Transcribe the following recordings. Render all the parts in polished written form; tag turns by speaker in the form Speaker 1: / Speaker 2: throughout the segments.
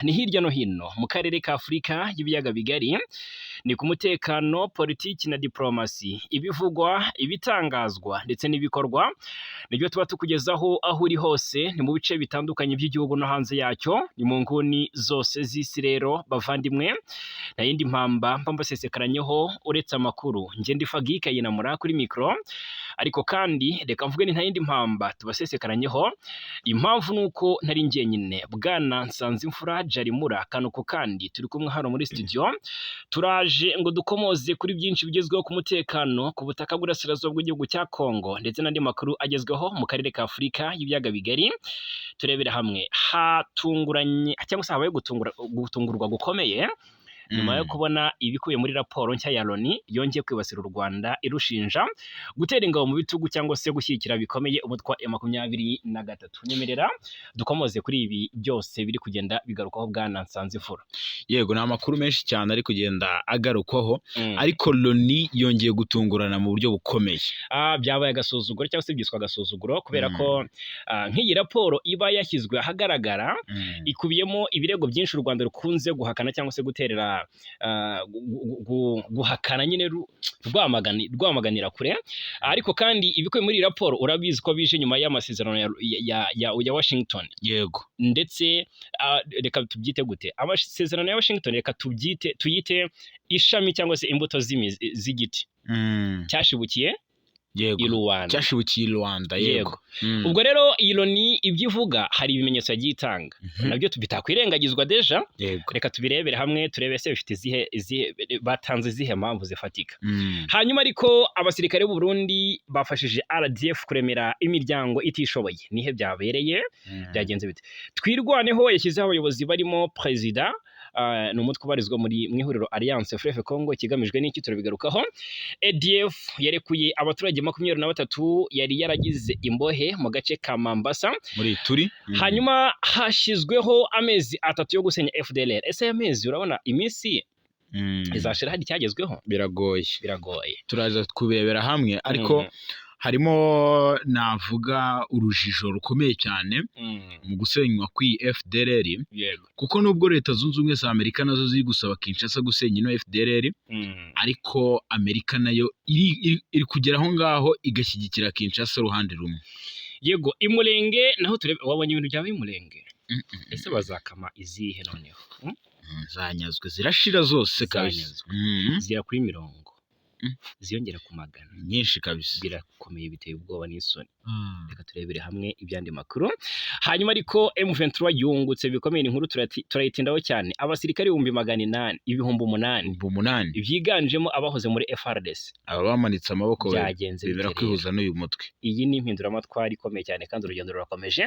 Speaker 1: ni hirya no hino mu karere ka Afurika y'ibiyaga bigari, ni ku mutekano, politiki na diplomasi, ibivugwa, ibitangazwa ndetse n'ibikorwa, nibyo tuba tukugezaho aho uri hose, ni mu bice bitandukanye by'igihugu no hanze yacyo, ni mu nguni zose z'isi. Rero bavandimwe, nta yindi mpamba mba mbasesekaranyeho uretse amakuru. Njye ndi Fagi Kayinamura kuri mikoro, ariko kandi reka mvuge ni nta yindi mpamba tubasesekaranyeho. Impamvu ni uko ntari njyenyine, Bwana Nsanzimfura Jarimura Kanuko, kandi turi kumwe hano muri studio. Turaje ngo dukomoze kuri byinshi bigezweho ku mutekano ku butaka bw'Uburasirazuba bw'igihugu cya Kongo, ndetse n'andi makuru agezweho mu karere ka Afurika y'ibiyaga bigari. Turebera hamwe hatunguranye cyangwa se habaye gutungurwa gukomeye nyuma yo kubona ibikubiye muri raporo nshya ya Loni yongeye kwibasira u Rwanda, irushinja gutera ingabo mu bitugu cyangwa se gushyigikira bikomeye umutwe wa M23. Nyemerera dukomoze kuri ibi byose biri kugenda bigarukaho, Bwana Nsanzimfura.
Speaker 2: Yego, ni amakuru menshi cyane ari kugenda agarukwaho, ariko Loni yongeye gutungurana mu buryo bukomeye.
Speaker 1: Byabaye agasuzuguro cyangwa se byiswa agasuzuguro, kubera ko nk'iyi raporo iba yashyizwe ahagaragara ikubiyemo ibirego byinshi u Rwanda rukunze guhakana cyangwa se guterera guhakana, nyine rwamaganira kure. Ariko kandi ibikubiye muri iyi raporo urabizi ko bije nyuma y'amasezerano ya Washington.
Speaker 2: Yego,
Speaker 1: ndetse reka tubyite gute, amasezerano ya Washington reka tuyite ishami cyangwa se imbuto z'igiti cyashibukiye i Rwanda.
Speaker 2: cyashibukiye i Rwanda. Yego.
Speaker 1: Ubwo rero iyi Loni ibyo ivuga hari ibimenyetso yagiye itanga, nabyo bitakwirengagizwa deja. Reka tubirebere hamwe, turebe se bifite batanze izihe mpamvu zifatika. Hanyuma ariko abasirikare b'u Burundi bafashije RDF kuremera imiryango itishoboye. Nihe byabereye? Byagenze bite? Twirwaneho yashyizeho abayobozi barimo Perezida, ni umutwe ubarizwa mu ihuriro Alliance Fleuve Congo. Ikigamijwe n'iki turabigarukaho. ADF yarekuye abaturage 23 yari yaragize imbohe mu gace ka Mambasa
Speaker 2: muri turi.
Speaker 1: Hanyuma hashyizweho amezi 3 yo gusenya FDLR. Ese aya mezi urabona iminsi izashira hari cyagezweho? Biragoye.
Speaker 2: Turaza kubirebera hamwe, ariko harimo navuga urujijo rukomeye cyane mu gusenywa kw'iyi FDLR. Kuko nubwo Leta Zunze Ubumwe za Amerika nazo ziri gusaba Kinshasa gusenya ino FDLR, ariko Amerika nayo iri kugera aho ngaho igashyigikira Kinshasa uruhande rumwe.
Speaker 1: Yego, imurenge naho turebe. Wabonye ibintu byabaye imurenge? Ese bazakama izihe noneho?
Speaker 2: Zanyazwe zirashira zose kabisa.
Speaker 1: Zigera kuri 40, ziyongera ku 100.
Speaker 2: Nyinshi kabisa.
Speaker 1: Birakomeye, biteye ubwoba n'isoni. Reka turebere hamwe ibyandi makuru. Hanyuma ariko M23 yungutse bikomeye. Inkuru turayitindaho cyane. Abasirikare 800 byiganjemo abahoze muri FARDC,
Speaker 2: aba bamanitse amaboko
Speaker 1: bibera
Speaker 2: kwihuza n'uyu mutwe.
Speaker 1: Iyi ni impinduramatwara ikomeye cyane kandi urugendo rurakomeje.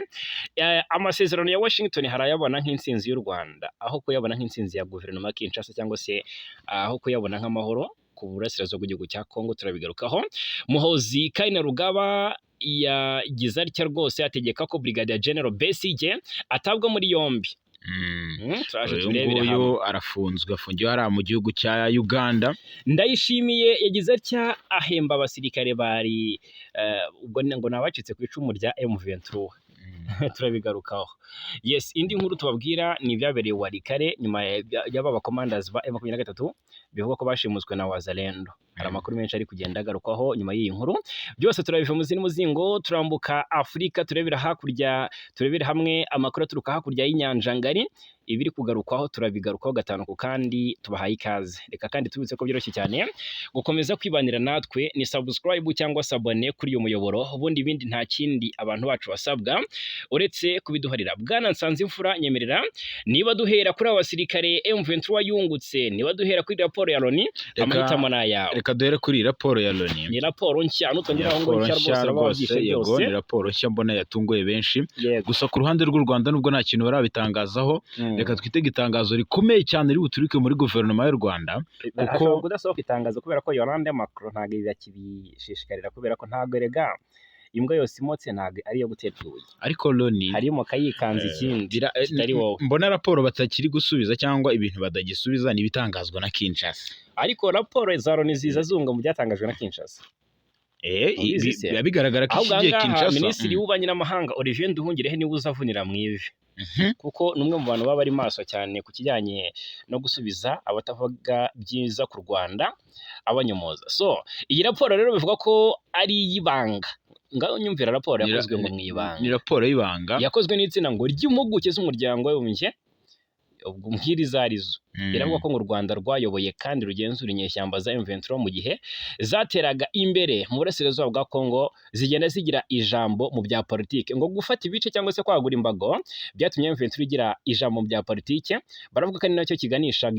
Speaker 1: Amasezerano ya Washington harayabona nk'insinzi y'u Rwanda, aho kuyabona nk'insinzi ya guverinoma ya Kinshasa, cyangwa se aho kuyabona nk'amahoro ku burasirazuba bw'igihugu cya Kongo. Turabigarukaho. Muhozi Kainerugaba yagize atya rwose, ategeka ko Brigadier General Besigye atabwa muri yombi. Turaje turebere hamwe.
Speaker 2: Arafunzwe, afungiwe hariya mu gihugu cya Uganda.
Speaker 1: Ndayishimiye yagize atya, ahemba abasirikare bari ubwo ngo nabacitse ku icumu rya M23. Turabigarukaho. Yes, indi nkuru tubabwira ni ibyabereye Warikare nyuma y'aba commanders ba M23 bivuga ko bashimuswe na Wazalendo. Hari amakuru menshi ari kugenda agarukaho nyuma y'iyi nkuru. Byose turabiva mu zindi muzingo, turambuka Afurika, turebera hakurya, turebera hamwe amakuru aturuka hakurya y'inyanja ngari. Ibiri kugarukwaho turabigarukaho gatanu ku kandi, tubahaye ikaze. Reka kandi tubitse ko byoroshye cyane gukomeza kwibanira natwe, ni subscribe cyangwa sabone kuri uyu muyoboro. Ubundi ibindi nta kindi abantu bacu basabwa uretse kubiduharira. Bwana Nsanzimfura, nyemerera niba duhera kuri abasirikare M23 yungutse, niba duhera kuri raporo ya Loni, amahitamo n'ayawe.
Speaker 2: Reka duhere kuri raporo ya Loni.
Speaker 1: Ni raporo nshya, nutongeraho ngo nshya rwose
Speaker 2: byose. Ni raporo nshya mbona yatunguye benshi. Gusa ku ruhande rw'u Rwanda nubwo nta kintu barabitangazaho, reka twitege itangazo rikomeye cyane riri buturuke muri guverinoma y'u Rwanda,
Speaker 1: kuko kudasohoka itangazo kubera ko Yolande Macron ntabwo yakibishishikarira, kubera ko ntabwo rega imbwa yose imotse ntabwo ari iyo gutera ibuye.
Speaker 2: Ariko Loni
Speaker 1: harimo kayikanze ikindi kitari wowe.
Speaker 2: Mbona raporo batakiri gusubiza cyangwa ibintu badagisubiza n'ibitangazwa na Kinshasa.
Speaker 1: Ariko raporo za Loni ziza zunga mu byatangajwe na Kinshasa.
Speaker 2: biba bigaragara ko
Speaker 1: ahubwo
Speaker 2: iki gihe
Speaker 1: ahangaha
Speaker 2: Kinshasa
Speaker 1: minisitiri w'ububanyi n'amahanga Olivier Nduhungirehe niwe uzavunira mu ivi kuko ni umwe mu bantu baba bari maso cyane ku kijyanye no gusubiza abatavuga byiza ku Rwanda abanyomoza. So iyi raporo rero bivuga ko ari iy'ibanga, ngaho nyumvira raporo yakozwe ngo mu ibanga,
Speaker 2: ni raporo y'ibanga
Speaker 1: yakozwe n'itsinda ngo ry'impuguke z'umuryango w'abibumbye ubwo nk'irizarizo biravuga ko ngo u Rwanda rwayoboye kandi rugenzura inyeshyamba za M23 mu gihe zateraga imbere mu burasirazuba bwa Kongo zigenda zigira ijambo mu bya politike, ngo gufata ibice cyangwa se kwagura imbago byatumye M23 igira ijambo mu bya politike. Baravuga ko ari nacyo kiganisha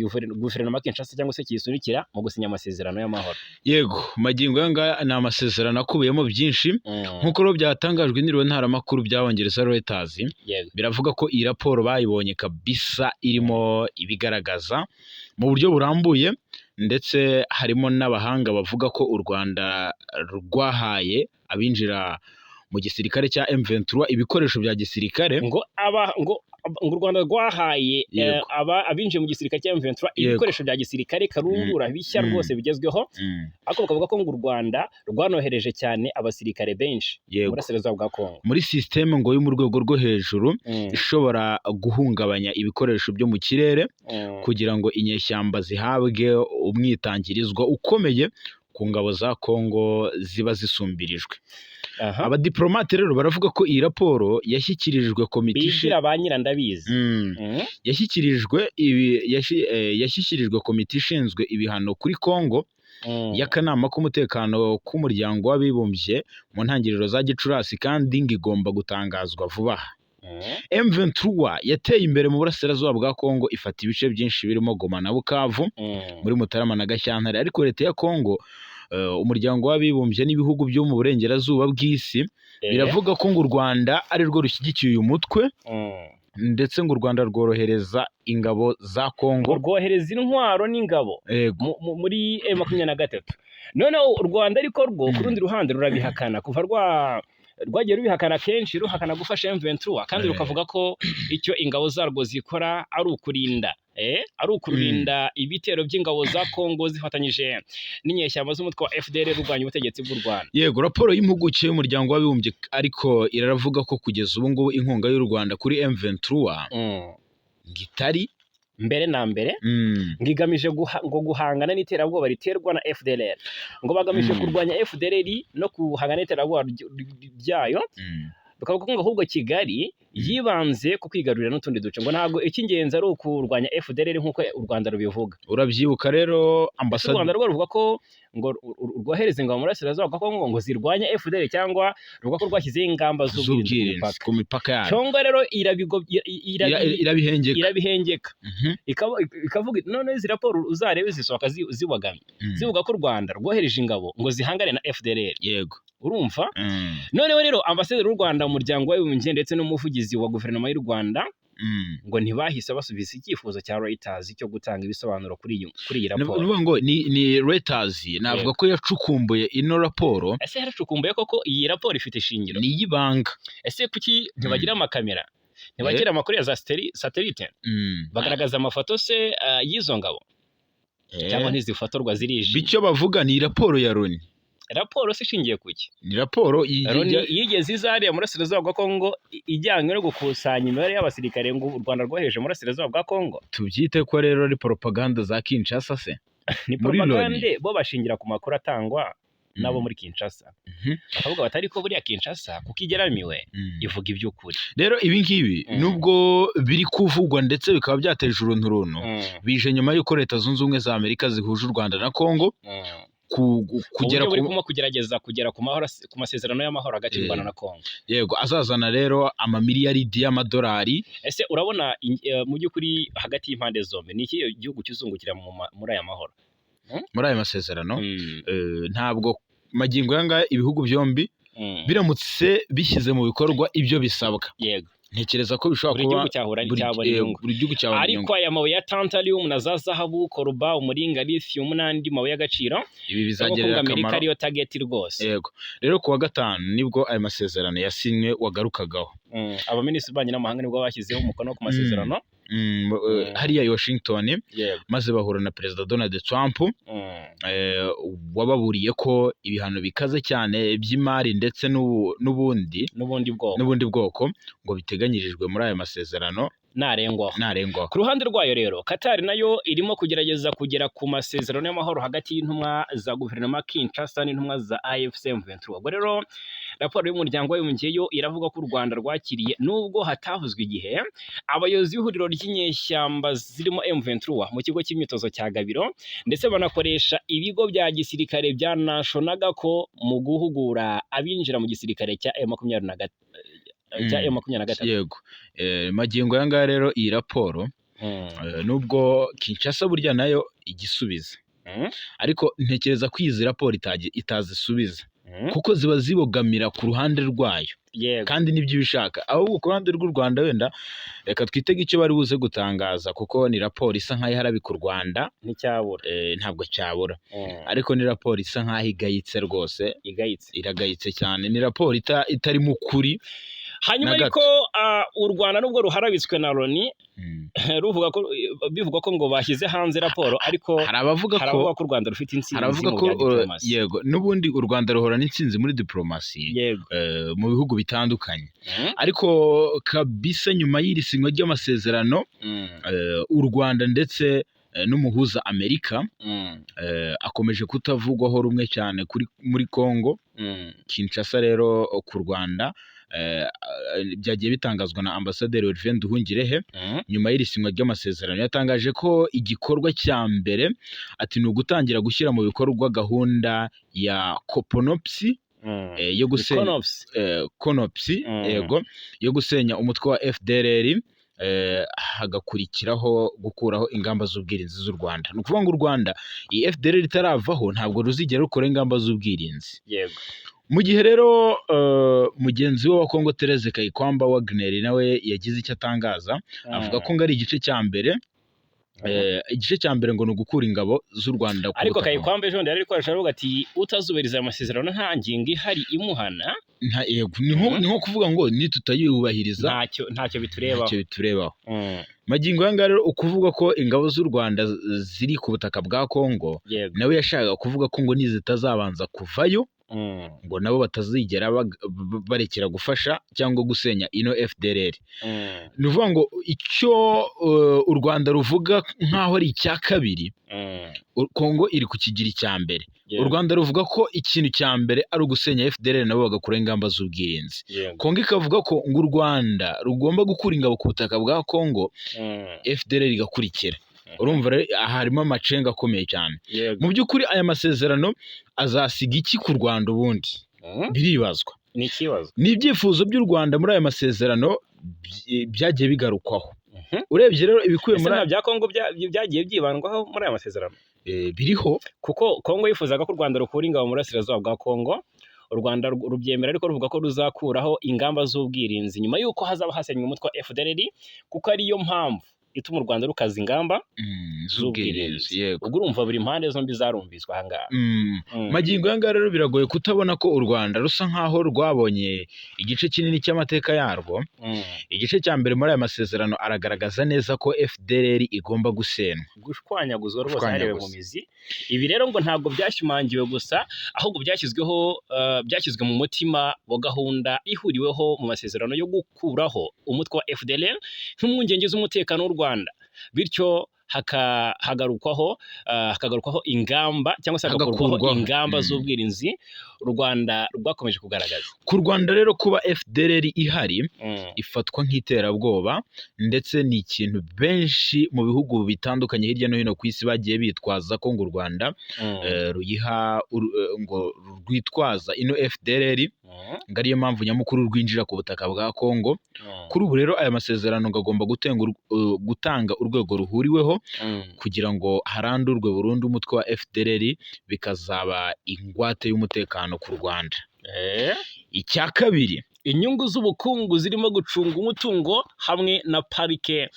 Speaker 1: guverinoma Kinshasa cyangwa se kiyisunikira mu gusinya amasezerano y'amahoro.
Speaker 2: Yego, magingo yanga ni amasezerano akubiyemo byinshi nk'uko rero byatangajwe n'iriwe ntaramakuru by'Abongereza Reuters. Biravuga ko iyi raporo bayibonye kabisa irimo ibigaragaza mu buryo burambuye, ndetse harimo n'abahanga bavuga ko u Rwanda rwahaye abinjira mu gisirikare cya M23 ibikoresho bya gisirikare,
Speaker 1: ngo u Rwanda rwahaye abinjiye mu gisirikare cya M23 ibikoresho bya gisirikare karundura bishya rwose bigezweho, ariko bakavuga ko ngo u Rwanda rwanohereje cyane abasirikare benshi mu burasirazuba bwa Kongo
Speaker 2: muri systeme ngo yo mu rwego rwo hejuru ishobora guhungabanya ibikoresho byo mu kirere kugira ngo inyeshyamba zihabwe umwitangirizwa ukomeye ku ngabo za Kongo ziba zisumbirijwe. Abadiplomate rero baravuga ko iyi raporo yashyikirijwe komite yashyikirijwe komite ishinzwe ibihano kuri Kongo y'akanama k'umutekano k'umuryango w'abibumbye mu ntangiriro za Gicurasi, kandi ngo igomba gutangazwa vuba aha. M23 yateye imbere mu burasirazuba bwa Kongo ifata ibice byinshi birimo Goma na Bukavu muri Mutarama na Gashyantare, ariko leta ya Kongo umuryango w'abibumbye n'ibihugu byo mu burengerazuba bw'isi biravuga ko ngo u Rwanda ari rwo rushyigikiye uyu mutwe, ndetse ngo u Rwanda rworohereza ingabo za Kongo,
Speaker 1: rwohereza intwaro n'ingabo muri M23. Noneho u Rwanda ariko rwo ku rundi ruhande rurabihakana, kuva rwagiye rubihakana kenshi, ruhakana gufasha M23 kandi rukavuga ko icyo ingabo zarwo zikora ari ukurinda ibitero by'ingabo za Kongo zifatanyije n'inyeshyamba z'umutwe wa FDL rurwanya ubutegetsi bw'u Rwanda.
Speaker 2: Yego, raporo y'impuguke y'umuryango w'abibumbye ariko iravuga ko kugeza ubu ngubu inkunga y'u Rwanda kuri M23 ngitari
Speaker 1: mbere na mbere ngigamije ngo guhangana n'iterabwoba riterwa na FDLR, ngo bagamije kurwanya FDLR no guhangana n'iterabwoba byayo. Bakavuga ko ahubwo Kigali yibanze ku kwigarurira n'utundi duce, ngo ntabwo icy'ingenzi ari ukurwanya FDLR nk'uko u Rwanda rubivuga.
Speaker 2: Urabyibuka rero ambasade
Speaker 1: u Rwanda rwo ruvuga ko ngo rwohereza ingabo mu burasirazuba bwa Kongo ngo zirwanya FDLR, cyangwa ruvuga ko rwashyizeho ingamba z'ubwirinzi ku mipaka yayo. Cyangwa rero irabihengeka ikavuga none izi raporo uzarebe zisohoka ziwagamye zivuga ko u Rwanda rwohereje ingabo ngo zihangane na FDLR.
Speaker 2: Yego,
Speaker 1: urumva. Noneho rero ambasaderi w'u Rwanda mu muryango w'abibumbye ndetse n'umuvugizi wa guverinoma y'u Rwanda ngo ntibahise basubiza icyifuzo cya Reuters cyo gutanga ibisobanuro kuri iyi raporo.
Speaker 2: Ngo ni Reuters navuga ko yacukumbuye ino raporo.
Speaker 1: Ese yaracukumbuye koko iyi raporo ifite ishingiro?
Speaker 2: Ni y'ibanga.
Speaker 1: Ese kuki ntibagira amakamera, ntibagira amakuru ya za satellite bagaragaza amafoto se y'izo ngabo, cyangwa ntizifotorwa zirijimye?
Speaker 2: Bityo bavuga ni raporo ya Loni.
Speaker 1: Raporo se ishingiye kuki?
Speaker 2: Ni raporo
Speaker 1: yigeze izariya mu burasirazuba bwa Kongo ijyanywe no gukusanya imibare y'abasirikare ngo u Rwanda rwohereje mu burasirazuba bwa Kongo.
Speaker 2: Tubyite ko rero ari propaganda za Kinshasa se?
Speaker 1: Ni propaganda, bo bashingira ku makuru atangwa nabo muri Kinshasa. Bakavuga batari ko buriya Kinshasa kuko igeramiwe ivuga iby'ukuri.
Speaker 2: Rero ibi ngibi nubwo biri kuvugwa ndetse bikaba byateje urunturuntu, bije nyuma y'uko Leta Zunze Ubumwe za Amerika zihuje u Rwanda na Kongo
Speaker 1: kugerageza kugera ku masezerano y'amahoro hagati y'u Rwanda na Kongo.
Speaker 2: Yego, azazana rero amamiliyaridi y'amadolari.
Speaker 1: Ese urabona mu by'ukuri hagati y'impande zombi ni iki gihugu kizungukira muri aya mahoro,
Speaker 2: muri aya masezerano? Ntabwo magingo yanga ibihugu byombi biramutse bishyize mu bikorwa ibyo bisabwa.
Speaker 1: Yego,
Speaker 2: ntekereza ko bishobora kuba
Speaker 1: buri gihugu cyabona ariko aya mabuye ya tantalum na za zahabu, koruba, umuringa, lithium n'andi mabuye y'agaciro
Speaker 2: ibi bizagirira akamaro
Speaker 1: Amerika ariyo target rwose.
Speaker 2: Yego, rero kuwa gatanu nibwo aya masezerano yasinywe wagarukagaho.
Speaker 1: Abaminisitiri b'ububanyi n'amahanga nibwo bashyizeho umukono ku masezerano
Speaker 2: hariya i Washington, maze bahura na Perezida Donald Trump wababuriye ko ibihano bikaze cyane by'imari ndetse n'ubundi bwoko ngo biteganyirijwe muri aya masezerano
Speaker 1: ntarengwaho. Ku ruhande rwayo rero Qatar nayo irimo kugerageza kugera ku masezerano y'amahoro hagati y'intumwa za guverinoma Kinshasa n'intumwa za AFC M23. Ubwo rero raporo y'umuryango w'abibumbye yo iravuga ko u Rwanda rwakiriye nubwo hatavuzwe igihe abayobozi b'ihuriro ry'inyeshyamba zirimo M23 mu kigo cy'imyitozo cya Gabiro, ndetse banakoresha ibigo bya gisirikare byanashonaga ko mu guhugura abinjira mu gisirikare cya M23.
Speaker 2: Yego, magingo aya ngaya rero iyi raporo nubwo Kinshasa burya nayo igisubiza, ariko ntekereza ko izi raporo itazisubiza kuko ziba zibogamira ku ruhande rwayo kandi nibyo ibishaka, ahubwo ku ruhande rw'u Rwanda wenda reka twitege icyo bari buze gutangaza, kuko ni raporo isa nk'aho iharabika u Rwanda ntabwo cyabura, ariko ni raporo isa nk'aho igayitse rwose, iragayitse cyane, ni raporo itarimo ukuri.
Speaker 1: Hanyuma ariko u Rwanda nubwo ruharabitswe na Loni bivugwa ko ngo bashyize hanze raporo, ariko hari abavuga ko u Rwanda rufite intsinzi mu bya diplomasi.
Speaker 2: Yego, n'ubundi u Rwanda ruhora n'intsinzi muri diplomasi mu bihugu bitandukanye, ariko kabisa nyuma y'iri sinywa ry'amasezerano u Rwanda ndetse n'umuhuza Amerika akomeje kutavugwaho rumwe cyane muri Congo. Kinshasa rero ku Rwanda byagiye bitangazwa na Ambasaderi Olivier Nduhungirehe nyuma y'iri sinywa ry'amasezerano, yatangaje ko igikorwa cya mbere ati ni ugutangira gushyira mu bikorwa gahunda ya Koponopsi yo gusenya yo gusenya umutwe wa FDLR, hagakurikiraho gukuraho ingamba z'ubwirinzi z'u Rwanda. Ni ukuvuga ngo u Rwanda iyi FDLR ritaravaho ntabwo ruzigera rukora ingamba z'ubwirinzi. Mu gihe rero mugenzi we wa Congo Therese Kayikwamba Wagner nawe yagize icyo atangaza, avuga ko ngo ari igice cya mbere ngo ni ugukura ingabo z'u Rwanda.
Speaker 1: Ariko Kayikwamba ejo yari ariko aravuga ati utazubahiriza amasezerano nta ngingo ihari imuhana.
Speaker 2: Ni nko kuvuga ngo nitutayubahiriza
Speaker 1: ntacyo biturebaho.
Speaker 2: Magingo yanga rero ukuvuga ko ingabo z'u Rwanda ziri ku butaka bwa Congo, nawe yashakaga kuvuga ko ngo nizitazabanza kuvayo ngo nabo batazigera barekera gufasha cyangwa gusenya ino FDLR. Ni ukuvuga ngo icyo u Rwanda ruvuga nk'aho ari icya kabiri, Congo iri kukigira icya mbere. U Rwanda ruvuga ko ikintu cya mbere ari ugusenya FDLR nabo bagakora ingamba z'ubwirinzi. Congo ikavuga ko ngo u Rwanda rugomba gukura ingabo ku butaka bwa Congo, FDLR igakurikira. Urumva rero harimo amacenga akomeye cyane. Mu by'ukuri aya masezerano azasiga iki ku Rwanda ubundi biribazwa.
Speaker 1: Ni ikibazo.
Speaker 2: Ni ibyifuzo by'u Rwanda muri aya masezerano byagiye bigarukwaho. Urebye rero ibikuye muri
Speaker 1: bya Congo byagiye byibandwaho muri aya masezerano.
Speaker 2: Biriho
Speaker 1: kuko Congo yifuzaga ko u Rwanda rukura ingabo muri burasirazuba bwa Congo. U Rwanda rubyemera ariko ruvuga ko ruzakuraho ingamba z'ubwirinzi nyuma y'uko hazaba hasenywe umutwe wa FDLR, kuko ariyo mpamvu ituma u Rwanda rukaza ingamba z'ubwirinzi. Ubwo urumva buri mpande zombi zarumviswa aha ngaha.
Speaker 2: Magingo aya ngaya rero biragoye kutabona ko u Rwanda rusa nk'aho rwabonye igice kinini cy'amateka yarwo. Igice cya mbere muri aya masezerano aragaragaza neza ko FDLR igomba gusenywa,
Speaker 1: gushwanyaguzwa rwose harewe mu mizi. Ibi rero ngo ntabwo byashimangiwe gusa, ahubwo byashyizwe mu mutima wa gahunda ihuriweho mu masezerano yo gukuraho umutwe wa FDLR nk'impungenge z'umutekano w'u Rwanda, bityo hakagarukwaho ingamba cyangwa se hagakurwaho ingamba z'ubwirinzi u Rwanda rwakomeje kugaragaza.
Speaker 2: Ku Rwanda rero kuba FDLR ihari ifatwa nk'iterabwoba, ndetse ni ikintu benshi mu bihugu bitandukanye hirya no hino ku isi bagiye bitwaza ko ngo u Rwanda rwitwaza ino FDLR ngo ariyo mpamvu nyamukuru rwinjira ku butaka bwa Congo. Kuri ubu rero aya masezerano ngo agomba gutanga urwego ruhuriweho kugira ngo harandurwe burundu umutwe wa FDLR, bikazaba ingwate y'umutekano ku Rwanda. Icya kabiri,
Speaker 1: inyungu z'ubukungu zirimo gucunga umutungo hamwe na parike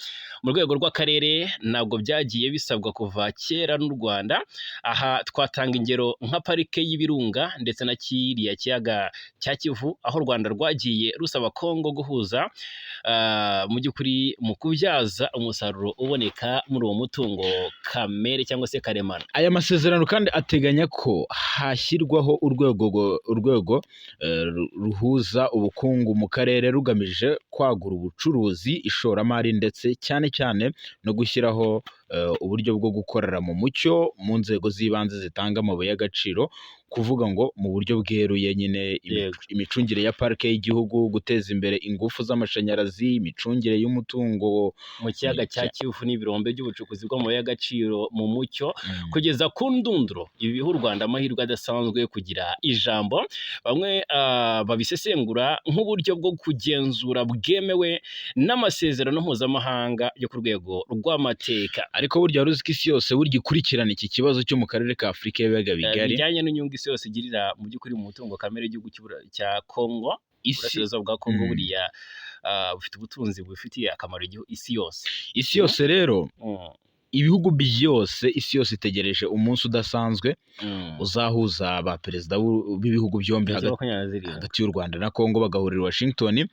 Speaker 1: mu rwego rw'akarere ntabwo byagiye bisabwa kuva kera n'u Rwanda. Aha twatanga ingero nka parike y'Ibirunga ndetse na kiriya kiyaga cya Kivu, aho u Rwanda rwagiye rusaba Kongo guhuza mu by'ukuri mu kubyaza umusaruro uboneka muri uwo mutungo kamere cyangwa se karemano.
Speaker 2: Aya masezerano kandi ateganya ko hashyirwaho urwego ruhuza ubukungu mu karere rugamije kwagura ubucuruzi, ishoramari ndetse cyane cyane no gushyiraho uburyo bwo gukorera mu mucyo mu nzego z'ibanze zitanga amabuye y'agaciro, kuvuga ngo mu buryo bweruye nyine imicungire ya parike y'igihugu, guteza imbere ingufu z'amashanyarazi, imicungire y'umutungo
Speaker 1: mu kiyaga cya Kivu n'ibirombe by'ubucukuzi bw'amabuye y'agaciro mu mucyo kugeza ku ndunduro. Ibi biha u Rwanda amahirwe adasanzwe yo kugira ijambo. Bamwe babisesengura nk'uburyo bwo kugenzura bwemewe n'amasezerano mpuzamahanga yo ku rwego rw'amateka.
Speaker 2: Ariko burya wari uzi ko isi yose burya ikurikirana iki kibazo cyo mu karere ka Afurika y'ibiyaga bigari
Speaker 1: bijyanye n'inyungu isi yose igirira mu by'ukuri mu mutungo kamere y'igihugu cya Kongo. Uburasirazuba bwa Kongo buriya bufite ubutunzi bufitiye akamaro isi yose.
Speaker 2: Isi yose rero ibihugu byose, isi yose itegereje umunsi udasanzwe uzahuza ba perezida b'ibihugu byombi hagati y'u Rwanda na Kongo bagahurira i Washington,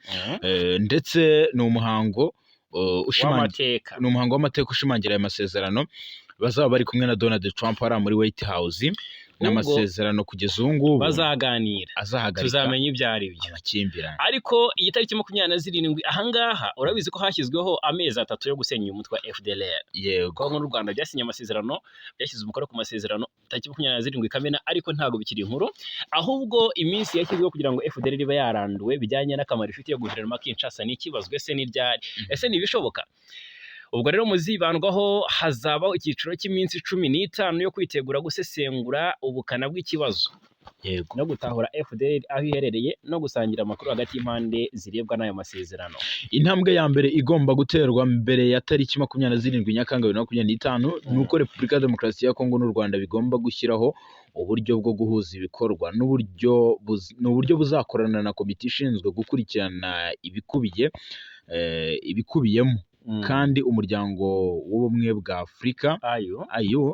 Speaker 2: ndetse ni umuhango w'amateka ushimangira aya masezerano. Bazaba bari kumwe na Donald Trump ari muri White House, n'amasezerano kugeza ubu ngubu
Speaker 1: bazaganira, tuzamenya ibyo ari byo
Speaker 2: amakimbirane.
Speaker 1: Ariko iyi tariki 27 ahangaha urabizi ko hashyizweho amezi 3 yo gusenya uyu mutwe wa FDLR.
Speaker 2: Yego,
Speaker 1: Kongo n'u Rwanda byasinye amasezerano, byashyize umukono ku masezerano tariki 27 Kamena, ariko ntabwo bikiri inkuru, ahubwo iminsi yashyizweho kugira ngo FDLR ibe yaranduwe bijyanye n'akamaro ifitiye guverinoma Kinshasa n'ikibazwe se n'iryari, ese nibishoboka? Ubwo rero muzibandwaho hazabaho icyiciro cy'iminsi 15 yo kwitegura gusesengura ubukana bw'ikibazo, no gutahura FDLR aho iherereye no gusangira amakuru hagati y'impande zirebwa n'ayo masezerano.
Speaker 2: Intambwe ya mbere igomba guterwa mbere ya tariki 27 Nyakanga 2025 nuko Repubulika ya Demokarasi ya Kongo n'u Rwanda bigomba gushyiraho uburyo bwo guhuza ibikorwa n'uburyo buzakorana na komite ishinzwe gukurikirana ibikubiyemo kandi umuryango w'ubumwe bwa Afurika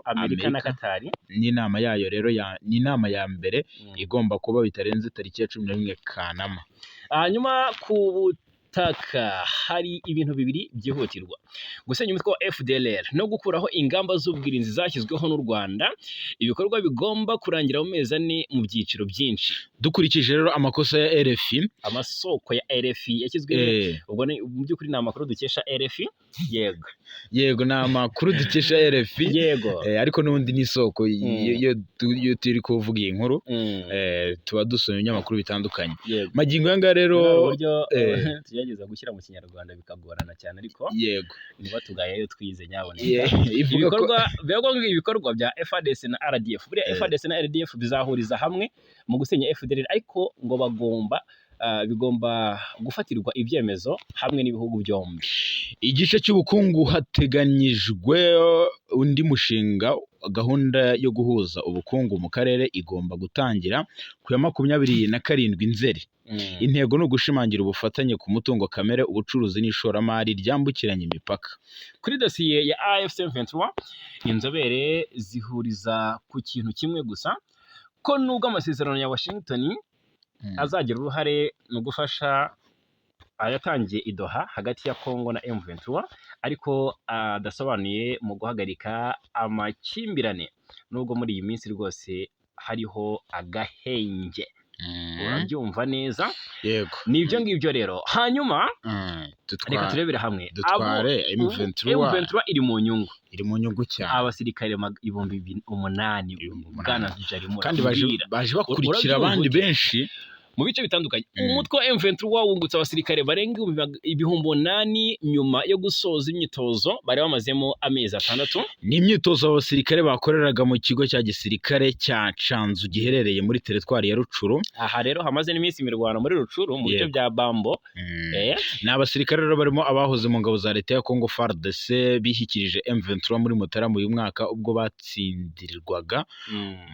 Speaker 1: Amerika na Qatar
Speaker 2: n'inama yayo rero ni inama ya mbere igomba kuba bitarenze tariki ya 11 Kanama.
Speaker 1: Hanyuma ku butaka hari ibintu bibiri byihutirwa: gusenya umutwe wa FDLR no gukuraho ingamba z'ubwirinzi zashyizweho n'u Rwanda. Ibikorwa bigomba kurangira mu mezi 4 mu byiciro byinshi.
Speaker 2: Dukurikije rero amakosa ya RFI,
Speaker 1: amasoko ya RFI yashyizwe ubwo mu by'ukuri ni amakuru dukesha RFI.
Speaker 2: Yego ni amakuru dukesha RFI.
Speaker 1: Yego,
Speaker 2: ariko n'ubundi ni isoko iyo turi kuvuga iyi nkuru, tuba dusoma ibinyamakuru bitandukanye. Magingo yanga rero
Speaker 1: uburyo tugerageza gushyira mu kinyarwanda bikagorana cyane, ariko
Speaker 2: yego
Speaker 1: niba tugayeyo twize nyaboneka. Ibikorwa bya FARDC na RDF, buriya FARDC na RDF bizahuriza hamwe mu gusenya FDLR, ariko ngo bigomba gufatirwa ibyemezo hamwe n'ibihugu byombi.
Speaker 2: Igice cy'ubukungu hateganyijwe undi mushinga, gahunda yo guhuza ubukungu mu karere igomba gutangira ku ya 27 Nzeri. Intego ni ugushimangira ubufatanye ku mutungo kamere, ubucuruzi n'ishoramari ryambukiranya imipaka.
Speaker 1: Kuri dosiye ya AFC M23 inzobere zihuriza ku kintu kimwe gusa, ko nubwo amasezerano ya Washington azagira uruhare mu gufasha ayatangiye i Doha hagati ya Kongo na M23, ariko adasobanuye mu guhagarika amakimbirane, nubwo muri iyi minsi rwose hariho agahenge. Urabyumva neza?
Speaker 2: Yego,
Speaker 1: nibyo ngibyo rero. Hanyuma reka turebere hamwe. M23 iri mu nyungu cyane. Abasirikare 8,000 bwana Jarimo,
Speaker 2: kandi baje bakurikira abandi benshi
Speaker 1: mu bice bitandukanye. Umutwe wa M23 wungutse abasirikare barenga 8,000 nyuma yo gusoza imyitozo bari bamazemo amezi 6.
Speaker 2: Ni imyitozo abasirikare bakoreraga mu kigo cya gisirikare cya Canzu giherereye muri teritwari ya Rucuru.
Speaker 1: Aha rero hamaze n'iminsi imirwano muri Rucuru mu bice bya Bambo.
Speaker 2: Ni abasirikare rero barimo abahoze mu ngabo za leta ya Kongo FARDC bishyikirije M23 muri Mutarama uyu mwaka, ubwo batsindirirwaga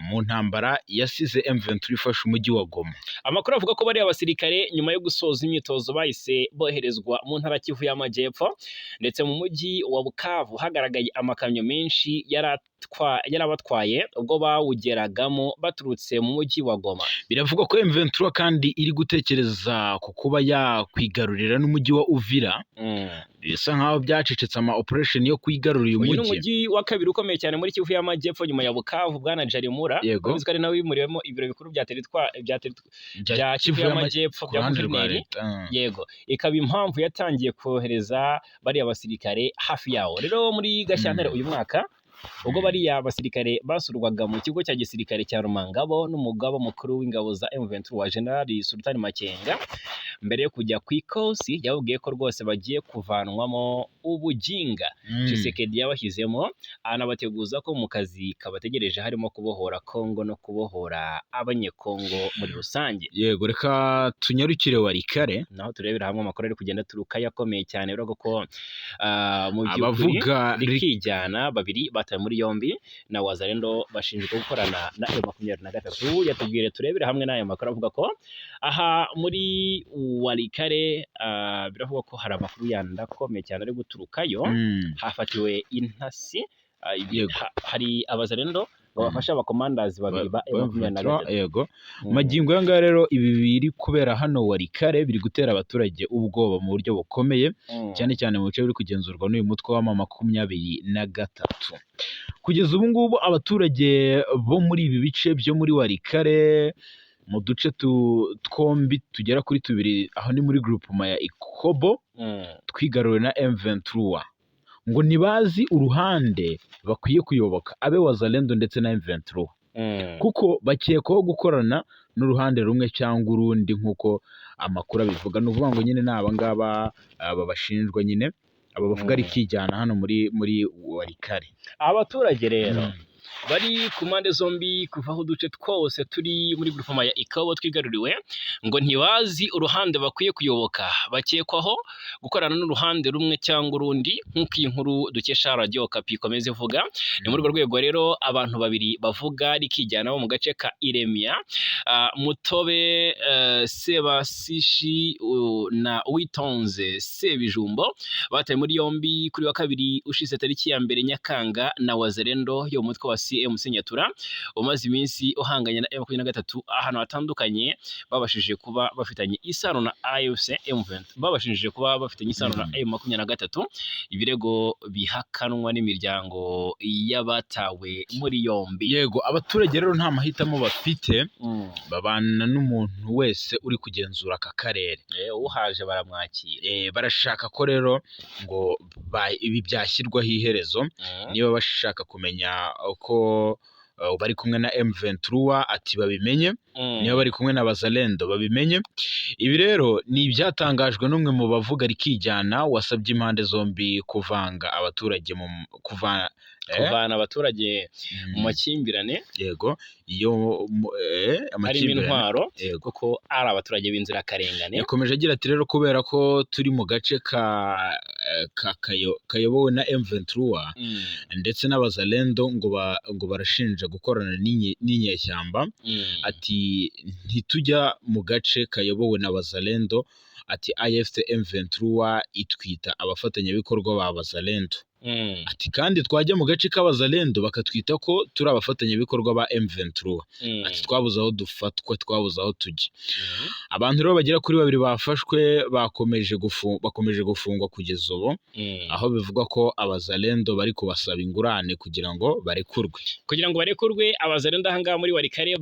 Speaker 2: mu ntambara yasize M23 ifashe umujyi wa Goma.
Speaker 1: Amakuru avuga ko bari abasirikare nyuma yo gusoza imyitozo bahise boherezwa mu ntara Kivu y'Amajyepfo ndetse mu mujyi wa Bukavu hagaragaye amakamyo menshi yarabatwaye ubwo bawugeragamo baturutse mu mujyi wa Goma.
Speaker 2: Biravugwa ko M23 kandi iri gutekereza ku kuba yakwigarurira n'umujyi wa Uvira. Bisa nkaho byacecetse ama operation yo kwigarurira uyu
Speaker 1: mujyi wa kabiri ukomeye cyane muri Kivu y'Amajyepfo nyuma ya Bukavu, bwana Jarimura, bizikari nawe bimuriyemo ibiro bikuru bya Kivu y'Amajyepfo bya guverineri. Yego, ikaba impamvu yatangiye kohereza bari abasirikare hafi yawo. Rero muri Gashyantare uyu mwaka ubwo bariya basirikare basurwaga mu kigo cya gisirikare cya Rumangabo n'umugaba mukuru w'ingabo za M23 wa General Sultan Makenga, mbere yo kujya ku ikosi yababwiye ko rwose bagiye kuvanwamo ubuginga Tshisekedi yabashyizemo, anabateguza ko mu kazi kabategereje harimo kubohora Kongo no kubohora abanyekongo muri rusange.
Speaker 2: Yego, reka tunyarukire Warikare
Speaker 1: naho turebera hamwe amakuru ari kugenda turuka yakomeye cyane, rero ko mu by'ukuri rikijyana babiri batawe muri yombi na Wazalendo bashinjwa gukorana na M23. Yatubwire turebere hamwe n'aya makuru avuga ko aha muri Warikare biravuga ko hari amakuru yandakomeye cyane ari guturukayo. Hafatiwe intasi, hari Abazalendo babafasha abakomandazi babiri ba M23.
Speaker 2: Yego, magingo yanga rero ibi biri kubera hano Warikare biri gutera abaturage ubwoba mu buryo bukomeye, cyane cyane mu bice biri kugenzurwa n'uyu mutwe wa M23. Kugeza ubu ngubu abaturage bo muri ibi bice byo muri Warikare mu duce twombi tugera kuri tubiri, aho ni muri groupement ya Ikobo twigaruwe na M23, ngo ntibazi uruhande bakwiye kuyoboka, abe Wazalendo ndetse na M23, kuko bakekwaho gukorana n'uruhande rumwe cyangwa urundi nk'uko amakuru abivuga. Ni ukuvuga ngo nyine ni abangaba babashinjwa, nyine aba bavuga rikijyana hano muri Warikare.
Speaker 1: Abaturage rero bari ku mpande zombi kuva aho uduce twose turi muri groupement ya Ikobo twigaruriwe, ngo ntibazi uruhande bakwiye kuyoboka, bakekwaho gukorana n'uruhande rumwe cyangwa urundi nk'uko iyi nkuru dukesha Radio Okapi ikomeza ivuga. Ni muri urwo rwego rero abantu babiri bavuga rikijyana bo mu gace ka Iremia, Mutobe Sebasishi na Witonze Sebijumbo batawe muri yombi kuri wa kabiri ushize tariki ya 2 Nyakanga na Wazalendo yo mutwe wa CMC Nyatura umaze iminsi uhanganye na M23 ahantu hatandukanye, babashije kuba bafitanye isano na AFC M23, babashije kuba bafitanye isano na M23. Ibirego bihakanwa n'imiryango y'abatawe muri yombi.
Speaker 2: Yego, abaturage rero nta mahitamo bafite, babana n'umuntu wese uri kugenzura aka karere.
Speaker 1: Uhaje baramwakira.
Speaker 2: Barashaka ko rero ngo ibi byashyirwaho iherezo. Niba bashaka kumenya uko bari kumwe na M23 ati babimenye, niba bari kumwe na Bazalendo babimenye. Ibi rero ni ibyatangajwe n'umwe mu bavuga rikijyana wasabye impande zombi kuvanga abaturage kuvana
Speaker 1: abaturage mu makimbirane.
Speaker 2: Yego, iyo
Speaker 1: amakimbirane intwaro, kuko ari abaturage b'inzirakarengane.
Speaker 2: Yakomeje agira ati rero kubera ko turi mu gace kayobowe na M23 ndetse n'Abazalendo ngo barashinja gukorana n'inyeshyamba, ati ntitujya mu gace kayobowe na Bazalendo, ati AFC M23 itwita abafatanyabikorwa ba Bazalendo. Ati kandi twajya mu gace k'Abazalendo bakatwita ko turi abafatanyabikorwa ba M23. Ati twabuze aho dufatwa, twabuze aho tujya. Abantu rero bagera kuri babiri bafashwe bakomeje gufungwa kugeza ubu, aho bivugwa ko Abazalendo bari kubasaba ingurane kugira ngo barekurwe.
Speaker 1: Abazalendo ahangaha muri Warikare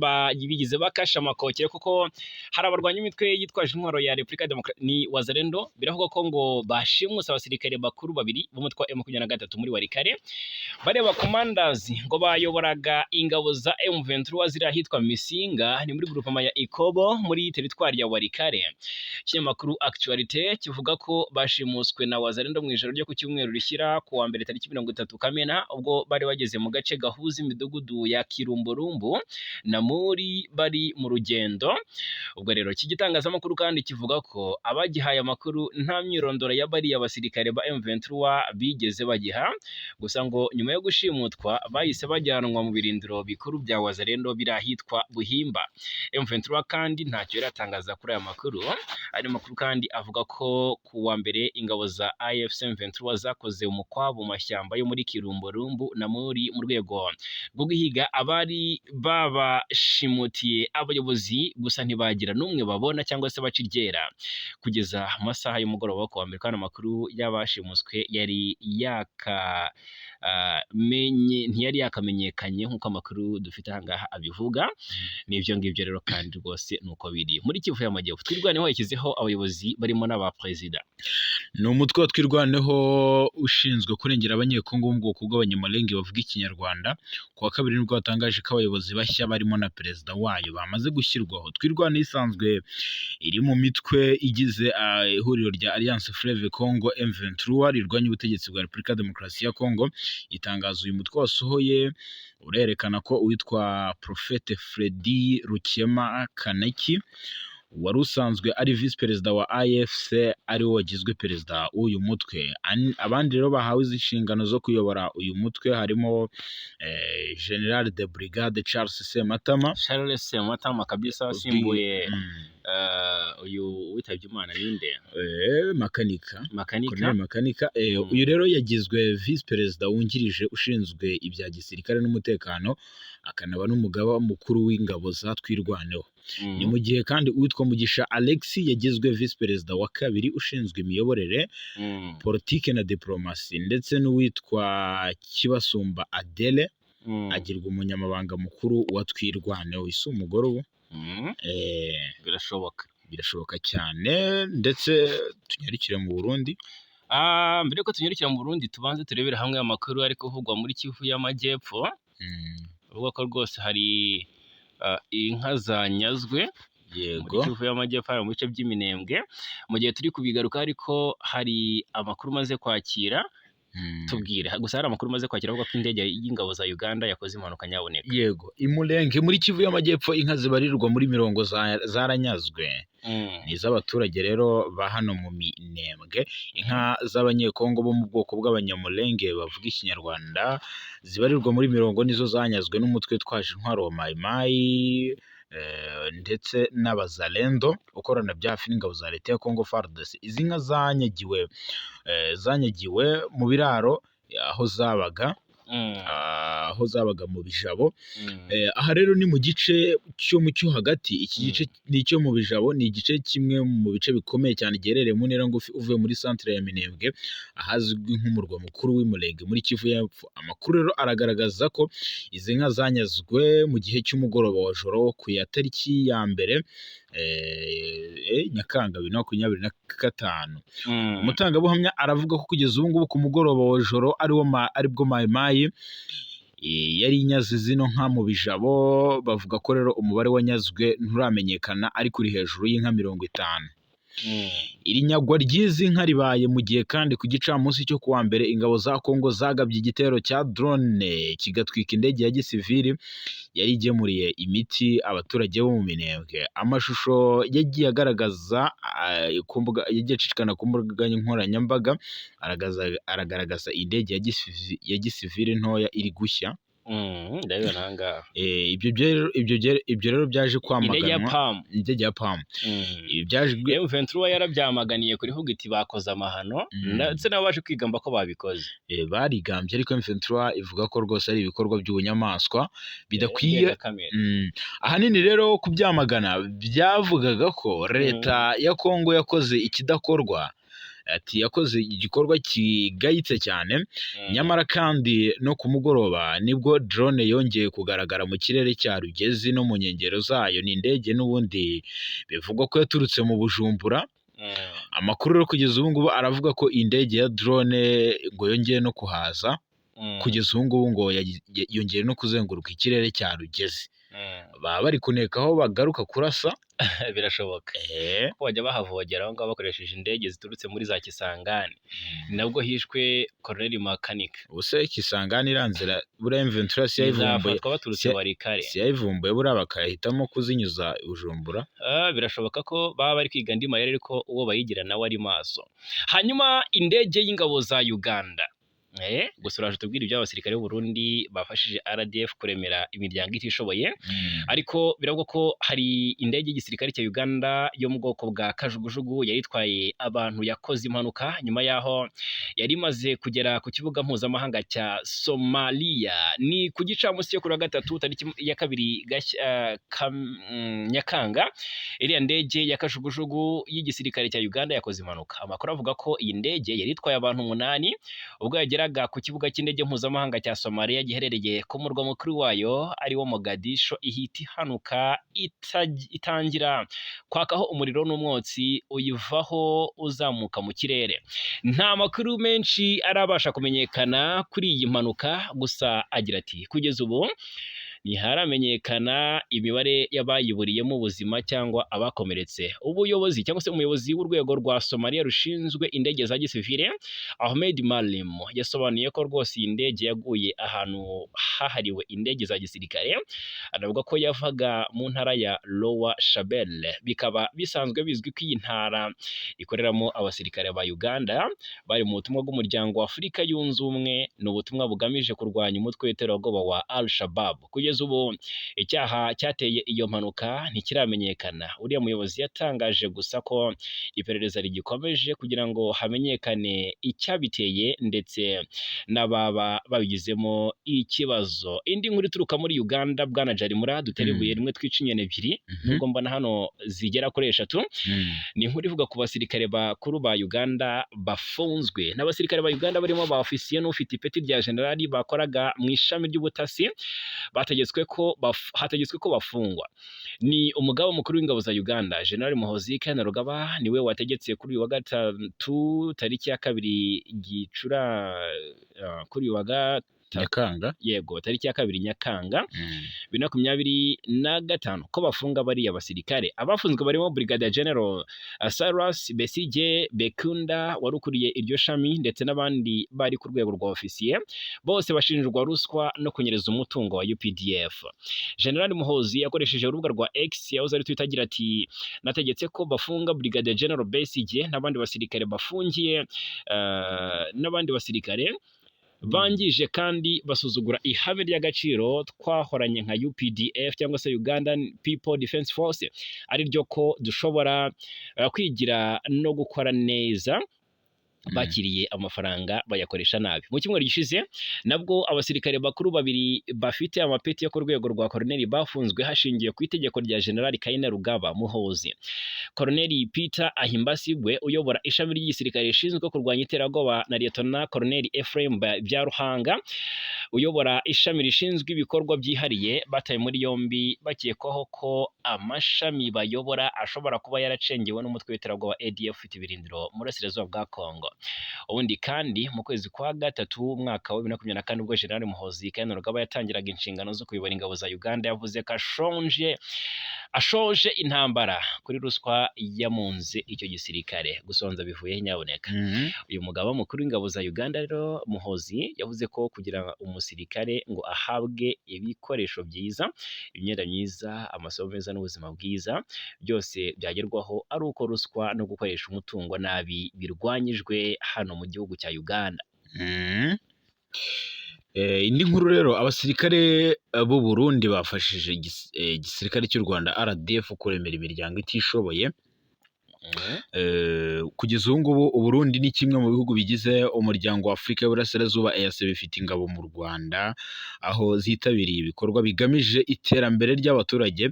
Speaker 1: bigize bakasha amakokere, kuko hari abarwanya imitwe yitwaje intwaro ya Republika ni Wazalendo. Biravugwa ko ngo bashimuse abasirikare bakuru babiri b'umutwe wa M23 muri Warikare. Bareba commanders ngo bayoboraga ingabo za M23 ziri ahitwa Misinga, ni muri groupement ya Ikobo muri teritwari ya Warikare. Ikinyamakuru Actualité kivuga ko bashimuswe na Wazalendo mu ijoro ryo ku cyumweru rishyira ku wa mbere tariki 30 Kamena, ubwo bari bageze mu gace gahuza imidugudu ya Kirumburumbu na muri bari mu rugendo. Ubwo rero iki gitangazamakuru kandi kivuga ko abagihaye amakuru nta myirondoro ya bari abasirikare ba M23 bigeze bagiha, gusa ngo nyuma nyuma yo gushimutwa bahise bajyanwa mu birindiro bikuru bya Wazalendo biri ahitwa Buhimba. M23 kandi ntacyo yaratangaza kuri aya makuru. Ari makuru kandi avuga ko ku wa mbere ingabo za AFC M23 zakoze umukwabo mu mashyamba yo muri Kirumborumbu na muri mu rwego rwo guhiga abari babashimutiye abayobozi, gusa ntibagira n'umwe babona cyangwa se baciryera kugeza amasaha y'umugoroba wo ku wa mbere. Kandi amakuru y'abashimuswe ntiyari yakamenyekanye nk'uko amakuru dufite ahangaha abivuga. N'ibyo ngibyo rero kandi rwose nuko biri muri Kivu y'Amajyepfo. Twirwaneho yashyizeho abayobozi barimo n'abaperezida.
Speaker 2: Ni umutwe wa Twirwaneho ushinzwe kurengera abanyekongo mu bwoko bw'abanyamulenge bavuga ikinyarwanda. Ku wa kabiri nibwo watangaje ko abayobozi bashya barimo na perezida wayo bamaze gushyirwaho. Twirwaneho isanzwe iri mu mitwe igize ihuriro rya Alliance Fleuve Congo M23 rirwanya ubutegetsi bwa Repubulika ya Demokarasi ya Congo. Itangazo uyu mutwe wasohoye urerekana ko uwitwa Prophete Freddy Rukema Kaneki wari usanzwe ari visi perezida wa AFC ariwe wagizwe perezida w'uyu mutwe. Abandi rero bahawe izi nshingano zo kuyobora uyu mutwe harimo General de Brigade Charles Sematama kabisa asimbuye uyu witabye Imana ninde? Makanika. Uyu rero yagizwe visi perezida wungirije ushinzwe ibya gisirikare n'umutekano, akanaba n'umugaba mukuru w'ingabo za Twirwaneho. Ni mu gihe kandi uwitwa Mugisha Alex yagizwe visi perezida wa kabiri ushinzwe imiyoborere, politike na diplomasi, ndetse n'uwitwa Kibasumba Adele agirwa umunyamabanga mukuru wa Twirwaneho. Isi umugore ubu birashoboka cyane. Ndetse tunyarukire mu Burundi.
Speaker 1: Mbere ko tunyarukira mu Burundi tubanze turebera hamwe amakuru ari kuvugwa muri Kivu y'Amajyepfo. Uvuga ko rwose hari inka zanyazwe muri Kivu y'Amajyepfo mu bice by'Iminembwe. Mu gihe turi kubigaruka ariko hari amakuru maze kwakira. Tubwire gusa hari amakuru maze kwakira avuga ko indege y'ingabo za Uganda yakoze impanuka nyaboneka.
Speaker 2: Yego, imulenge muri Kivu y'Amajyepfo inka zibarirwa muri 40 zaranyazwe. Ni iz'abaturage rero ba hano mu Minembwe. Inka z'abanyekongo bo mu bwoko bw'abanyamulenge bavuga ikinyarwanda zibarirwa muri 40 nizo zanyazwe n'umutwe twaje intwaro wa Mai Mai ndetse n'abazalendo ukorana bya hafi n'ingabo za leta ya Congo FARDC. Izi nka zanyagiwe mu biraro aho zabaga mu bijabo. Aha rero ni mu gice cyo hagati. Iki gice ni icyo mu bijabo, ni igice kimwe mu bice bikomeye cyane giherereye mu ntera ngufi uvuye muri centre ya Minembwe ahazwi nk'umurwa mukuru w'Imulenge muri Kivu y'Epfo. Amakuru rero aragaragaza ko izi nka zanyazwe mu gihe cy'umugoroba wa joro ku ya tariki ya mbere Nyakanga 2025. Umutangabuhamya aravuga ko kugeza ubu ngubu ku mugoroba wa joro aribwo Mai Mai yari inyazi zino nka mu bijabo. Bavuga ko rero umubare wanyazwe nturamenyekana ariko uri hejuru y'inka 50. Iri nyagwa ry'izi nka ribaye mu gihe kandi ku gicamunsi cyo kuwa mbere ingabo za Kongo zagabye igitero cya drone kigatwika indege ya gisivili yari igemuriye imiti abaturage bo mu Minembwe. Amashusho yagiye agaragaza yagiye acicikana ku mbuga nkoranyambaga aragaragaza indege ya gisivili ntoya iri gushya.
Speaker 1: Ndabibona ahangaha.
Speaker 2: Ibyo rero byaje kwamaganwa. Indege ya PAM.
Speaker 1: M23 yarabyamaganiye kuri vuga iti bakoze amahano ndetse nabo baje kwigamba ko babikoze.
Speaker 2: Barigambye ariko M23 ivuga ko rwose ari ibikorwa by'ubunyamaswa bidakwiye. Ahanini rero kubyamagana byavugaga ko leta ya Kongo yakoze ikidakorwa. Ati yakoze igikorwa kigayitse cyane. Nyamara kandi no ku mugoroba nibwo drone yongeye kugaragara mu kirere cya Rugezi no mu nkengero zayo. Ni indege n'ubundi bivugwa ko yaturutse mu Bujumbura. Amakuru rero kugeza ubu ngubu aravuga ko indege ya drone ngo yongeye no kuhaza. Kugeza ubu ngubu ngo yongeye no kuzenguruka ikirere cya Rugezi. Baba bari kuneka aho bagaruka kurasa.
Speaker 1: Birashoboka ko bajya bahavogera aho ngaho bakoresheje indege ziturutse muri za Kisangani. Nabwo hishwe Colonel Makanika.
Speaker 2: Ubuse Kisangani iranzira buriya M23 siyayivumbuye buriya bakahitamo kuzinyuza Bujumbura.
Speaker 1: Birashoboka ko baba bari kwiga andi mayeri ariko uwo bayigira nawe ari maso. Hanyuma indege y'ingabo za Uganda gusa uraje tubwira ibyo abasirikare b'u Burundi bafashije RDF kuremera imiryango itishoboye ariko biravugwa ko hari indege y'igisirikare cya Uganda yo mu bwoko bwa kajugujugu yari itwaye abantu yakoze impanuka nyuma yaho yari imaze kugera ku kibuga mpuzamahanga cya Somalia. Ni ku gicamunsi cyo kuri wa gatatu tariki ya 2 Nyakanga iriya ndege ya kajugujugu y'igisirikare cya Uganda yakoze impanuka. Amakuru avuga ko iyi ndege yari itwaye abantu 8 ubwo yageraga ku kibuga cy'indege mpuzamahanga cya Somalia giherereye ku murwa mukuru wayo ari wo Mogadisho, ihita ihanuka itangira kwakaho umuriro n'umwotsi uyivaho uzamuka mu kirere. Nta makuru menshi arabasha kumenyekana kuri iyi mpanuka, gusa agira ati kugeza ubu ntiharamenyekana imibare y'abayiburiyemo ubuzima cyangwa abakomeretse. Ubuyobozi cyangwa se umuyobozi w'urwego rwa Somalia rushinzwe indege za gisivile Ahmed Malim yasobanuye ko rwose iyi ndege yaguye ahantu hahariwe indege za gisirikare. Anavuga ko yavaga mu ntara ya Lower Shabelle. Bikaba bisanzwe bizwi ko iyi ntara ikoreramo abasirikare ba Uganda bari mu butumwa bw'umuryango wa Afurika yunze ubumwe, ni ubutumwa bugamije kurwanya umutwe w'iterabwoba wa Al-Shabaab. Kugeza ubu icyaha cyateye iyo mpanuka ntikiramenyekana. Uriya muyobozi yatangaje gusa ko iperereza rigikomeje kugira ngo hamenyekane icyabiteye ndetse n'ababa babigizemo ikibazo. Indi nkuru ituruka muri Uganda, bwana Jarimura, dutera ibuye rimwe twica inyoni ebyiri, nubwo mbona hano zigera kuri 3. Ni inkuru ivuga ku basirikare bakuru ba Uganda bafunzwe. N'abasirikare ba Uganda barimo ba ofisiye n'ufite ipeti rya generali bakoraga mu ishami ry'ubutasi hategetswe ko bafungwa. Ni umugaba mukuru w'ingabo za Uganda General Muhoozi Kainerugaba niwe wategetse kuri uyu wa gatatu tariki ya 2 kuri uyu wa
Speaker 2: Nyakanga,
Speaker 1: yego tariki ya 2 Nyakanga 2025 ko bafunga bariya basirikare. Abafunzwe barimo Brigadier General Cyrus Besige Bekunda warukuriye iryo shami ndetse n'abandi bari ku rwego rwa ofisiye, bose bashinjwa ruswa no kunyereza umutungo wa UPDF. General Muhoozi yakoresheje urubuga rwa X yahoze ari Twitter agira ati nategetse ko bafunga Brigadier General Besige n'abandi basirikare bafungiye n'abandi basirikare bangije kandi basuzugura ihame ry'agaciro twahoranye nka UPDF cyangwa se Ugandan People Defense Force, ari ryo ko dushobora kwigira no gukora neza. Bakiriye amafaranga bayakoresha nabi. Mu cyumweru gishize nabwo abasirikare bakuru 2 bafite amapeti yo ku rwego rwa Colonel bafunzwe hashingiye ku itegeko rya General Kainerugaba Muhoozi. Colonel Peter Ahimbasigwe uyobora ishami ry'igisirikare rishinzwe kurwanya iterabwoba na Lieutenant Colonel Ephraim Byaruhanga uyobora ishami rishinzwe ibikorwa byihariye bataye muri yombi bakekwaho ko amashami bayobora ashobora kuba yaracengewe n'umutwe w'iterabwoba ADF ufite ibirindiro mu burasirazuba bwa Kongo. Ubundi kandi mu kwezi kwa gatatu umwaka wa 2024 ubwo General Muhoozi Kainerugaba yatangiraga inshingano zo kuyobora ingabo za Uganda, yavuze ko ashoje intambara kuri ruswa yamunze icyo gisirikare. Gusonza bivuye nyaboneka. Uyu mugabo mukuru w'ingabo za Uganda rero Muhoozi yavuze ko kugira umusirikare ngo ahabwe ibikoresho byiza, imyenda myiza, amasomo meza n'ubuzima bwiza, byose byagerwaho ari uko ruswa no gukoresha umutungo nabi birwanyijwe hano mu gihugu cya Uganda.
Speaker 2: Indi nkuru rero, abasirikare b'u Burundi bafashije igisirikare cy'u Rwanda RDF kuremera imiryango itishoboye. Kugeza ubu ngubu u Burundi ni kimwe mu bihugu bigize umuryango wa Afurika y'Uburasirazuba EAC bifite ingabo mu Rwanda, aho zitabiriye ibikorwa bigamije iterambere ry'abaturage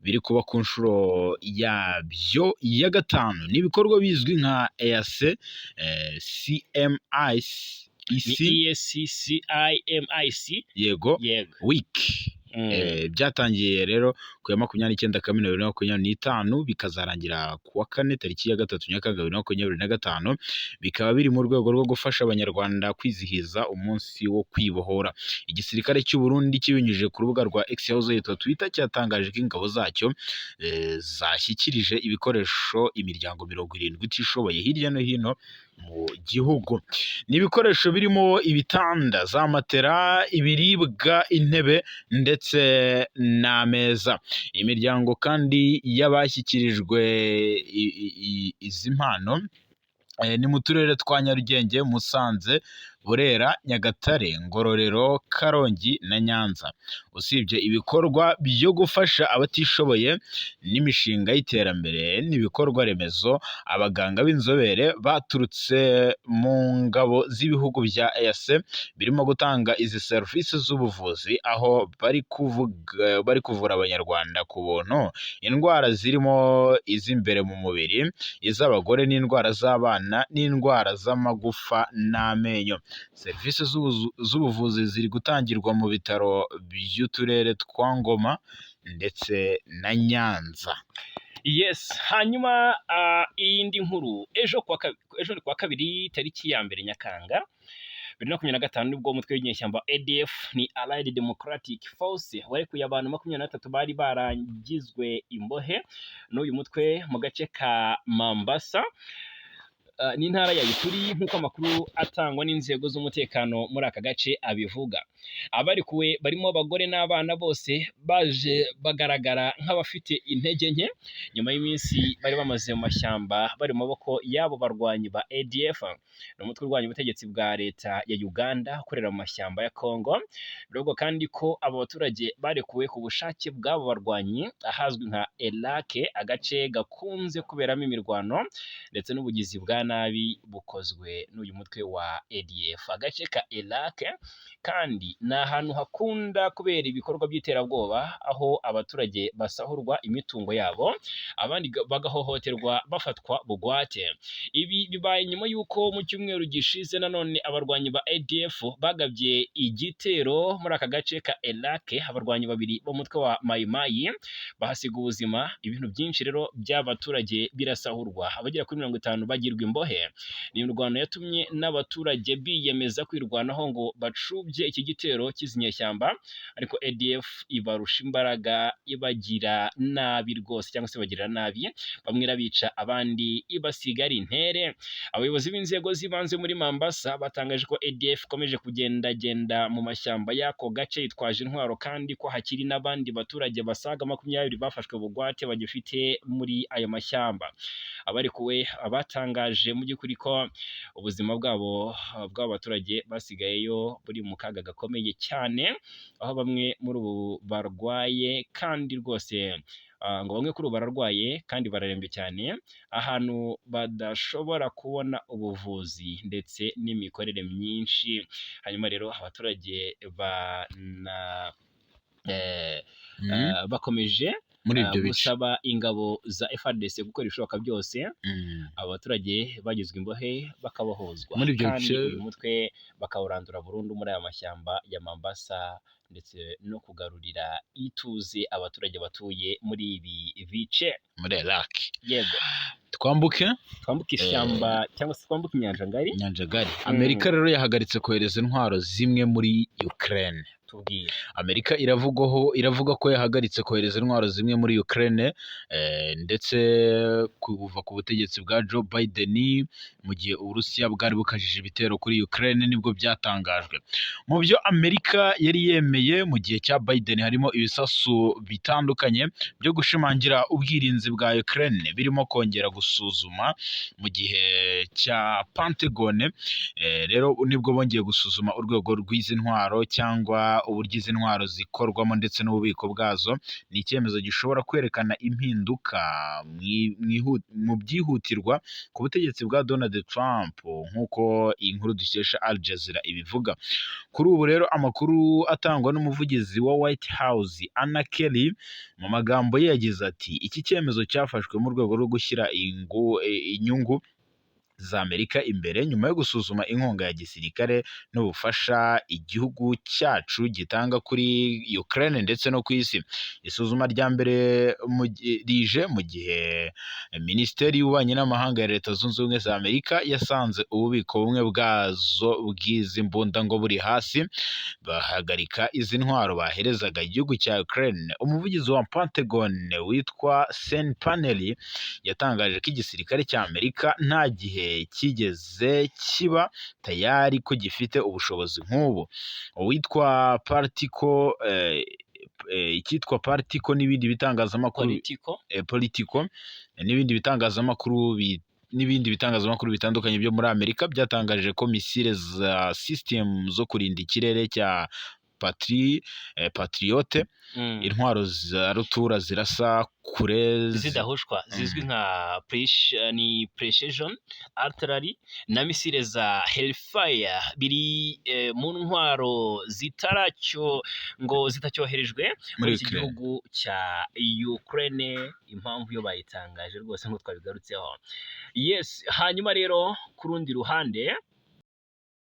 Speaker 2: biri kuba ku nshuro yabyo ya 5. Ni ibikorwa bizwi nka EAC CMIC yego week. Byatangiye rero ku ya 29 Kamena 2025 bikazarangira ku wa 4 tariki ya 3 Nyakanga 2025, bikaba biri mu rwego rwo gufasha abanyarwanda kwizihiza umunsi wo kwibohora. Igisirikare cy'u Burundi kibinyujije ku rubuga rwa X yahoze yitwa Twitter cyatangaje ko ingabo zacyo zashyikirije ibikoresho imiryango 70 itishoboye hirya no hino mu gihugu. Ni ibikoresho birimo ibitanda, za matera, ibiribwa, intebe ndetse n'ameza. Imiryango kandi y'abashyikirijwe izi mpano ni mu turere twa Nyarugenge, Musanze, Burera, Nyagatare, Ngororero, Karongi na Nyanza. Usibye ibikorwa byo gufasha abatishoboye n'imishinga y'iterambere n'ibikorwa remezo, abaganga b'inzobere baturutse mu ngabo z'ibihugu bya EAC birimo gutanga izi serivisi z'ubuvuzi, aho bari kuvura abanyarwanda ku buntu indwara zirimo iz'imbere mu mubiri, iz'abagore n'indwara z'abana n'indwara z'amagufa n'amenyo. Serivisi z'ubuvuzi ziri gutangirwa mu bitaro by'uturere twa Ngoma ndetse na Nyanza.
Speaker 1: Yes, hanyuma iyindi nkuru ejo ni kuwa kabiri tariki ya 2 Nyakanga 2025 nibwo umutwe w'inyeshyamba ADF ni Allied Democratic Force warekuye abantu 23 bari barangizwe imbohe n'uyu mutwe mu gace ka Mombasa n'intara ya Ituri, nk'uko amakuru atangwa n'inzego z'umutekano muri aka gace abivuga. Abarikuwe barimo abagore n'abana, bose baje bagaragara nk'abafite intege nke nyuma y'iminsi bari bamaze mu mashyamba bari mu maboko y'abo barwanyi ba ADF, ni umutwe urwanya ubutegetsi bwa leta ya Uganda ukorera mu mashyamba ya Congo. Biravugwa kandi ko abo baturage barekuwe ku bushake bw'abo barwanyi ahazwi nka Elake, agace gakunze kuberamo imirwano ndetse n'ubugizi bwa nabi bukozwe n'uyu mutwe wa ADF. Agace ka Elake kandi ni ahantu hakunda kubera ibikorwa by'iterabwoba, aho abaturage basahurwa imitungo yabo, abandi bagahohoterwa bafatwa bugwate. Ibi bibaye nyuma y'uko mu cyumweru gishize nanone abarwanyi ba ADF bagabye igitero muri aka gace ka Elake, abarwanyi babiri bo mutwe wa Mai Mai bahasiga ubuzima, ibintu byinshi rero by'abaturage birasahurwa, abagera kuri 50 bagirwa imbohe. Ni imirwano yatumye n'abaturage biyemeza kwirwanaho ngo bacubye iki gitero cy'izinyeshyamba, ariko ADF ibarusha imbaraga, ibagira nabi rwose, cyangwa se bagirira nabi, bamwe irabica abandi ibasiga ari intere. Abayobozi b'inzego z'ibanze muri Mombasa batangaje ko ADF ikomeje kugendagenda mu mashyamba y'ako gace yitwaje intwaro, kandi ko hakiri n'abandi baturage basaga 20 bafashwe bugwate bagifite muri ayo mashyamba. Abarikuwe abatangaje mu by'ukuri ko ubuzima bw'abo baturage basigayeyo buri mu kaga gakomeye cyane, aho bamwe muri ubu barwaye kandi rwose ngo bamwe kuri ubu bararwaye kandi bararembye cyane, ahantu badashobora kubona ubuvuzi ndetse n'imikorere myinshi. Hanyuma rero abaturage bakomeje gusaba ingabo za FARDC gukora ibishoboka byose abaturage bagizwe imbohe bakabahozwa, kandi uyu mutwe bakawurandura burundu muri aya mashyamba ya Mombasa, ndetse no kugarurira ituze abaturage batuye muri ibi bice
Speaker 2: muri Elake.
Speaker 1: Yego,
Speaker 2: twambuke
Speaker 1: ishyamba cyangwa se twambuke inyanja ngari.
Speaker 2: Amerika rero yahagaritse kohereza intwaro zimwe muri Ukraine. Amerika iravuga ko yahagaritse kohereza intwaro zimwe muri Ukraine, ndetse kuva ku butegetsi bwa Joe Biden mu gihe Uburusiya bwari bukajije ibitero kuri Ukraine nibwo byatangajwe. Mu byo Amerika yari yemeye mu gihe cya Biden harimo ibisasu bitandukanye byo gushimangira ubwirinzi bwa Ukraine, birimo kongera gusuzuma mu gihe cya Pentagon. Rero nibwo bongeye gusuzuma urwego rw'izi ntwaro cyangwa uburyo izi ntwaro zikorwamo ndetse n'ububiko bwazo. Ni icyemezo gishobora kwerekana impinduka mu byihutirwa ku butegetsi bwa Donald Trump, nk'uko iyi nkuru dukesha Al Jazeera ibivuga. Kuri ubu rero amakuru atangwa n'umuvugizi wa White House Anna Kelly, mu magambo ye yagize ati iki cyemezo cyafashwe mu rwego rwo gushyira inyungu za Amerika imbere nyuma yo gusuzuma inkunga ya gisirikare n'ubufasha igihugu cyacu gitanga kuri Ukraine ndetse no ku isi. Isuzuma rya mbere rije mu gihe Minisiteri y'Ububanyi n'Amahanga ya Leta Zunze Ubumwe za Amerika yasanze ububiko bumwe bwazo bw'izi mbunda ngo buri hasi, bahagarika izi ntwaro baherezaga igihugu cya Ukraine. Umuvugizi wa Pentagon witwa Sean Parnelly yatangaje ko igisirikare cya Amerika nta gihe kigeze kiba tayari ko gifite ubushobozi nk'ubu. Uwitwa icyitwa Politico n'ibindi bitangazamakuru n'ibindi bitangazamakuru bitandukanye byo muri Amerika byatangaje ko misile za system zo kurinda ikirere cya Patriot intwaro za rutura zirasa kure
Speaker 1: zidahushwa zizwi nka precision artillery na misile za Hellfire biri mu ntwaro zitacyoherejwe muri iki gihugu cya Ukraine. Impamvu yo bayitangaje rwose ngo twabigarutseho. Yes, hanyuma rero ku rundi ruhande